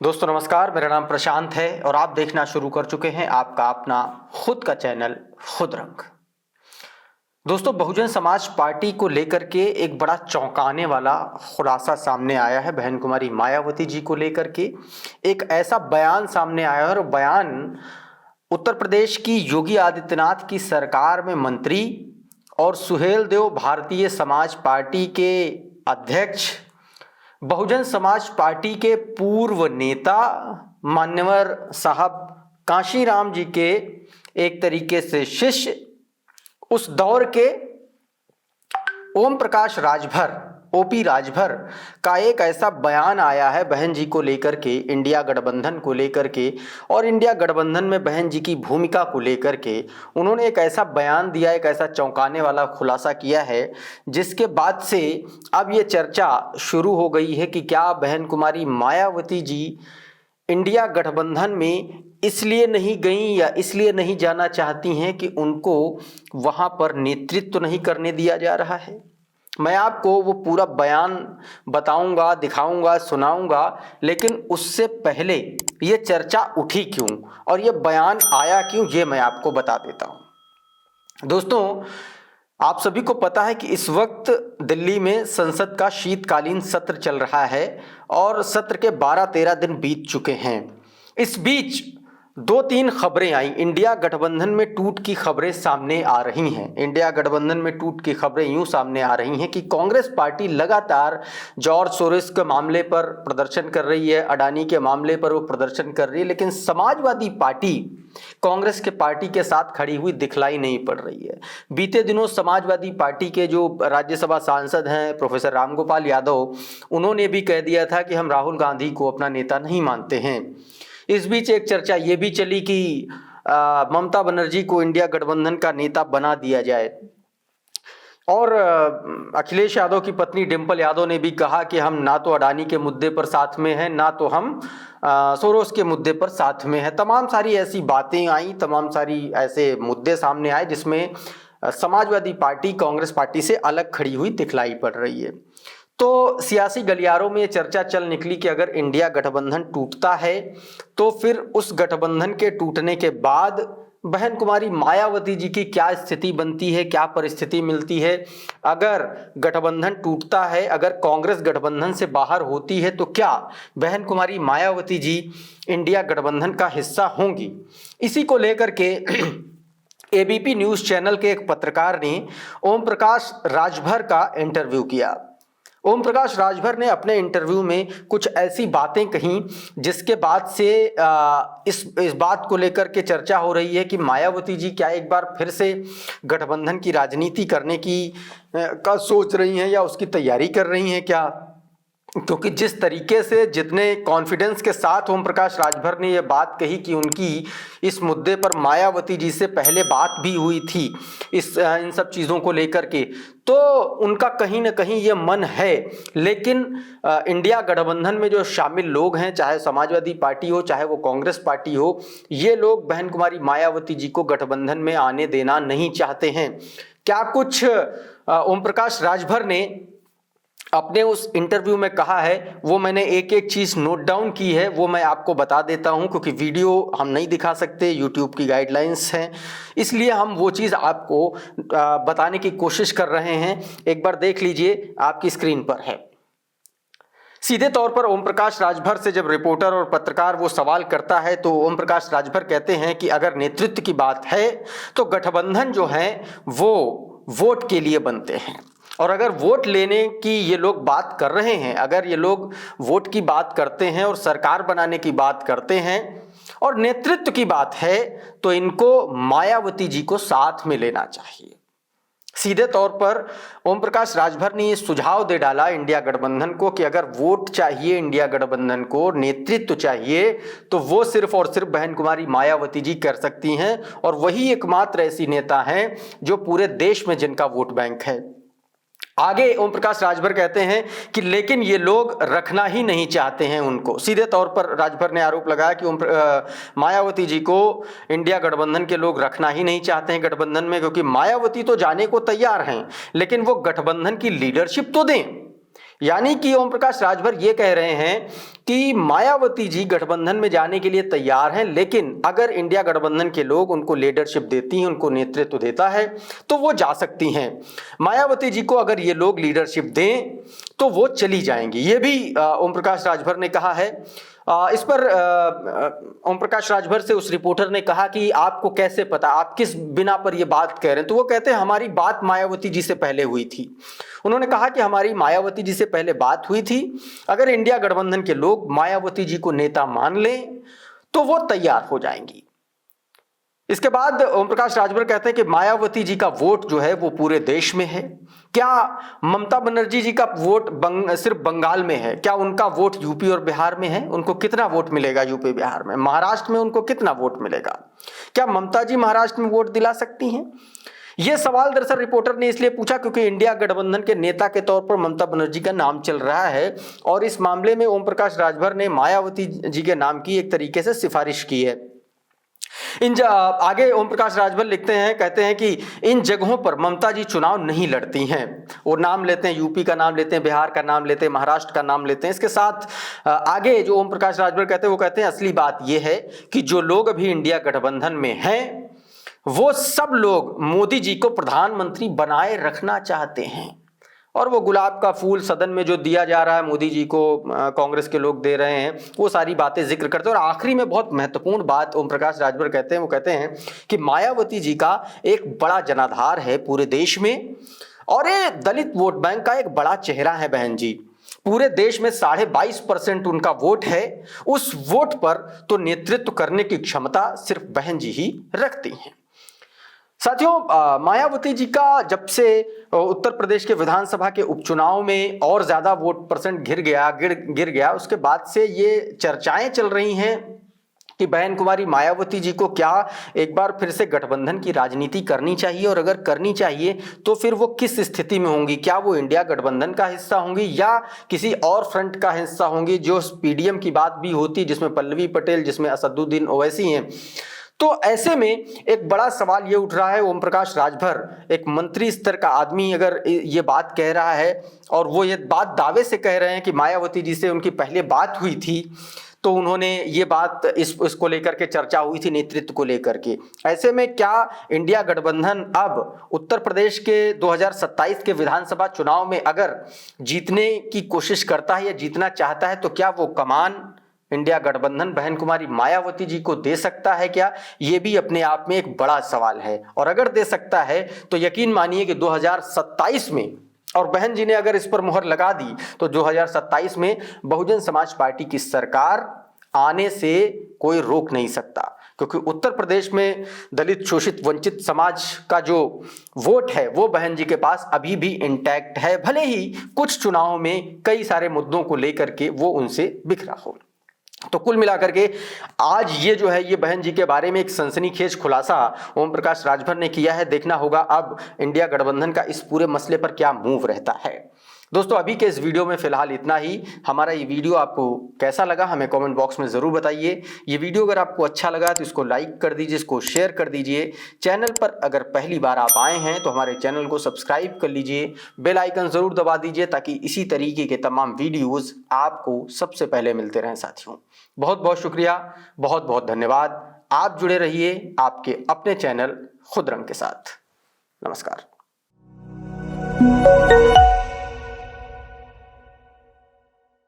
दोस्तों नमस्कार, मेरा नाम प्रशांत है और आप देखना शुरू कर चुके हैं आपका अपना खुद का चैनल खुद रंग। दोस्तों, बहुजन समाज पार्टी को लेकर के एक बड़ा चौंकाने वाला खुलासा सामने आया है। बहन कुमारी मायावती जी को लेकर के एक ऐसा बयान सामने आया है और बयान उत्तर प्रदेश की योगी आदित्यनाथ की सरकार में मंत्री और सुहेलदेव भारतीय समाज पार्टी के अध्यक्ष, बहुजन समाज पार्टी के पूर्व नेता मान्यवर साहब कांशीराम जी के एक तरीके से शिष्य, उस दौर के ओम प्रकाश राजभर, ओपी राजभर का एक ऐसा बयान आया है बहन जी को लेकर के, इंडिया गठबंधन को लेकर के और इंडिया गठबंधन में बहन जी की भूमिका को लेकर के उन्होंने एक ऐसा बयान दिया, एक ऐसा चौंकाने वाला खुलासा किया है, जिसके बाद से अब ये चर्चा शुरू हो गई है कि क्या बहन कुमारी मायावती जी इंडिया गठबंधन में इसलिए नहीं गई या इसलिए नहीं जाना चाहती हैं कि उनको वहाँ पर नेतृत्व नहीं करने दिया जा रहा है। मैं आपको वो पूरा बयान बताऊंगा, दिखाऊंगा, सुनाऊंगा, लेकिन उससे पहले ये चर्चा उठी क्यों और ये बयान आया क्यों, ये मैं आपको बता देता हूँ। दोस्तों, आप सभी को पता है कि इस वक्त दिल्ली में संसद का शीतकालीन सत्र चल रहा है और सत्र के 12-13 दिन बीत चुके हैं। इस बीच 2-3 खबरें आई, इंडिया गठबंधन में टूट की खबरें सामने आ रही हैं। इंडिया गठबंधन में टूट की खबरें यूं सामने आ रही हैं कि कांग्रेस पार्टी लगातार जॉर्ज सोरोस के मामले पर प्रदर्शन कर रही है, अडानी के मामले पर वो प्रदर्शन कर रही है, लेकिन समाजवादी पार्टी कांग्रेस के पार्टी के साथ खड़ी हुई दिखलाई नहीं पड़ रही है। बीते दिनों समाजवादी पार्टी के जो राज्यसभा सांसद हैं प्रोफेसर रामगोपाल यादव, उन्होंने भी कह दिया था कि हम राहुल गांधी को अपना नेता नहीं मानते हैं। इस बीच एक चर्चा ये भी चली कि ममता बनर्जी को इंडिया गठबंधन का नेता बना दिया जाए और अखिलेश यादव की पत्नी डिंपल यादव ने भी कहा कि हम ना तो अडानी के मुद्दे पर साथ में हैं, ना तो हम सोरोस के मुद्दे पर साथ में हैं। तमाम सारी ऐसी बातें आई, तमाम सारी ऐसे मुद्दे सामने आए जिसमें समाजवादी पार्टी कांग्रेस पार्टी से अलग खड़ी हुई दिखलाई पड़ रही है। तो सियासी गलियारों में ये चर्चा चल निकली कि अगर इंडिया गठबंधन टूटता है तो फिर उस गठबंधन के टूटने के बाद बहन कुमारी मायावती जी की क्या स्थिति बनती है, क्या परिस्थिति मिलती है। अगर गठबंधन टूटता है, अगर कांग्रेस गठबंधन से बाहर होती है, तो क्या बहन कुमारी मायावती जी इंडिया गठबंधन का हिस्सा होंगी। इसी को लेकर के एबीपी न्यूज चैनल के एक पत्रकार ने ओम प्रकाश राजभर का इंटरव्यू किया। ओम प्रकाश राजभर ने अपने इंटरव्यू में कुछ ऐसी बातें कहीं जिसके बाद से इस बात को लेकर के चर्चा हो रही है कि मायावती जी क्या एक बार फिर से गठबंधन की राजनीति करने की का सोच रही हैं या उसकी तैयारी कर रही हैं क्या। क्योंकि जिस तरीके से, जितने कॉन्फिडेंस के साथ ओम प्रकाश राजभर ने यह बात कही कि उनकी इस मुद्दे पर मायावती जी से पहले बात भी हुई थी इन सब चीज़ों को लेकर के, तो उनका कहीं ना कहीं ये मन है। लेकिन इंडिया गठबंधन में जो शामिल लोग हैं, चाहे समाजवादी पार्टी हो चाहे वो कांग्रेस पार्टी हो, ये लोग बहन कुमारी मायावती जी को गठबंधन में आने देना नहीं चाहते हैं। क्या कुछ ओम प्रकाश राजभर ने अपने उस इंटरव्यू में कहा है, वो मैंने एक एक चीज़ नोट डाउन की है, वो मैं आपको बता देता हूं, क्योंकि वीडियो हम नहीं दिखा सकते, यूट्यूब की गाइडलाइंस हैं, इसलिए हम वो चीज़ आपको बताने की कोशिश कर रहे हैं। एक बार देख लीजिए, आपकी स्क्रीन पर है। सीधे तौर पर ओम प्रकाश राजभर से जब रिपोर्टर और पत्रकार वो सवाल करता है तो ओम प्रकाश राजभर कहते हैं कि अगर नेतृत्व की बात है तो गठबंधन जो है वो वोट के लिए बनते हैं, और अगर वोट लेने की ये लोग बात कर रहे हैं, अगर ये लोग वोट की बात करते हैं और सरकार बनाने की बात करते हैं और नेतृत्व की बात है, तो इनको मायावती जी को साथ में लेना चाहिए। सीधे तौर पर ओम प्रकाश राजभर ने ये सुझाव दे डाला इंडिया गठबंधन को कि अगर वोट चाहिए इंडिया गठबंधन को, नेतृत्व चाहिए, तो वो सिर्फ और सिर्फ बहन कुमारी मायावती जी कर सकती हैं, और वही एकमात्र ऐसी नेता हैं जो पूरे देश में जिनका वोट बैंक है। आगे ओम प्रकाश राजभर कहते हैं कि लेकिन ये लोग रखना ही नहीं चाहते हैं उनको। सीधे तौर पर राजभर ने आरोप लगाया कि मायावती जी को इंडिया गठबंधन के लोग रखना ही नहीं चाहते हैं गठबंधन में, क्योंकि मायावती तो जाने को तैयार हैं, लेकिन वो गठबंधन की लीडरशिप तो दें। यानी कि ओम प्रकाश राजभर ये कह रहे हैं कि मायावती जी गठबंधन में जाने के लिए तैयार हैं, लेकिन अगर इंडिया गठबंधन के लोग उनको लीडरशिप देती हैं, उनको नेतृत्व देता है तो वो जा सकती हैं। मायावती जी को अगर ये लोग लीडरशिप दें तो वो चली जाएंगी। ये भी ओम प्रकाश राजभर ने कहा है। इस पर ओम प्रकाश राजभर से उस रिपोर्टर ने कहा कि आपको कैसे पता, आप किस बिना पर ये बात कह रहे हैं? तो वो कहते हैं हमारी बात मायावती जी से पहले हुई थी। उन्होंने कहा कि हमारी मायावती जी से पहले बात हुई थी, अगर इंडिया गठबंधन के लोग मायावती जी को नेता मान लें तो वो तैयार हो जाएंगी। इसके बाद ओम प्रकाश राजभर कहते हैं कि मायावती जी का वोट जो है वो पूरे देश में है। क्या ममता बनर्जी जी का वोट सिर्फ बंगाल में है? क्या उनका वोट यूपी और बिहार में है? उनको कितना वोट मिलेगा यूपी बिहार में? महाराष्ट्र में उनको कितना वोट मिलेगा? क्या ममता जी महाराष्ट्र में वोट दिला सकती हैं? यह सवाल दरअसल रिपोर्टर ने इसलिए पूछा क्योंकि इंडिया गठबंधन के नेता के तौर पर ममता बनर्जी का नाम चल रहा है और इस मामले में ओम प्रकाश राजभर ने मायावती जी के नाम की एक तरीके से सिफारिश की है। आगे ओम प्रकाश राजभर लिखते हैं, कहते हैं कि इन जगहों पर ममता जी चुनाव नहीं लड़ती हैं। वो नाम लेते हैं, यूपी का नाम लेते हैं, बिहार का नाम लेते हैं, महाराष्ट्र का नाम लेते हैं। इसके साथ आगे जो ओम प्रकाश राजभर कहते हैं वो कहते हैं असली बात यह है कि जो लोग अभी इंडिया गठबंधन में हैं वो सब लोग मोदी जी को प्रधानमंत्री बनाए रखना चाहते हैं और वो गुलाब का फूल सदन में जो दिया जा रहा है मोदी जी को, कांग्रेस के लोग दे रहे हैं, वो सारी बातें जिक्र करते हैं। और आखिरी में बहुत महत्वपूर्ण बात ओम प्रकाश राजभर कहते हैं, वो कहते हैं कि मायावती जी का एक बड़ा जनाधार है पूरे देश में और ये दलित वोट बैंक का एक बड़ा चेहरा है बहन जी। पूरे देश में 22.5% उनका वोट है। उस वोट पर तो नेतृत्व करने की क्षमता सिर्फ बहन जी ही रखती हैं। साथियों, मायावती जी का जब से उत्तर प्रदेश के विधानसभा के उपचुनाव में और ज्यादा वोट परसेंट गिर गया, उसके बाद से ये चर्चाएं चल रही हैं कि बहन कुमारी मायावती जी को क्या एक बार फिर से गठबंधन की राजनीति करनी चाहिए और अगर करनी चाहिए तो फिर वो किस स्थिति में होंगी? क्या वो इंडिया गठबंधन का हिस्सा होंगी या किसी और फ्रंट का हिस्सा होंगी? जो पीडीएम की बात भी होती जिसमें पल्लवी पटेल, जिसमें असदुद्दीन ओवैसी हैं। तो ऐसे में एक बड़ा सवाल ये उठ रहा है, ओम प्रकाश राजभर एक मंत्री स्तर का आदमी अगर ये बात कह रहा है और वो ये बात दावे से कह रहे हैं कि मायावती जी से उनकी पहले बात हुई थी, तो उन्होंने ये बात इसको लेकर के चर्चा हुई थी नेतृत्व को लेकर के। ऐसे में क्या इंडिया गठबंधन अब उत्तर प्रदेश के 2027 के विधानसभा चुनाव में अगर जीतने की कोशिश करता है या जीतना चाहता है तो क्या वो कमान इंडिया गठबंधन बहन कुमारी मायावती जी को दे सकता है क्या? ये भी अपने आप में एक बड़ा सवाल है और अगर दे सकता है तो यकीन मानिए कि 2027 में, और बहन जी ने अगर इस पर मुहर लगा दी तो 2027 में बहुजन समाज पार्टी की सरकार आने से कोई रोक नहीं सकता, क्योंकि उत्तर प्रदेश में दलित, शोषित, वंचित समाज का जो वोट है वो बहन जी के पास अभी भी इंटैक्ट है, भले ही कुछ चुनाव में कई सारे मुद्दों को लेकर के वो उनसे बिखरा हो। तो कुल मिलाकर के आज ये जो है ये बहन जी के बारे में एक सनसनीखेज खुलासा ओम प्रकाश राजभर ने किया है। देखना होगा अब इंडिया गठबंधन का इस पूरे मसले पर क्या मूव रहता है। दोस्तों, अभी के इस वीडियो में फिलहाल इतना ही। हमारा ये वीडियो आपको कैसा लगा हमें कमेंट बॉक्स में ज़रूर बताइए। ये वीडियो अगर आपको अच्छा लगा तो इसको लाइक कर दीजिए, इसको शेयर कर दीजिए। चैनल पर अगर पहली बार आप आए हैं तो हमारे चैनल को सब्सक्राइब कर लीजिए, बेल आइकन ज़रूर दबा दीजिए ताकि इसी तरीके के तमाम वीडियोज़ आपको सबसे पहले मिलते रहें। साथियों, बहुत बहुत शुक्रिया, बहुत बहुत धन्यवाद। आप जुड़े रहिए आपके अपने चैनल खुद रंग के साथ। नमस्कार।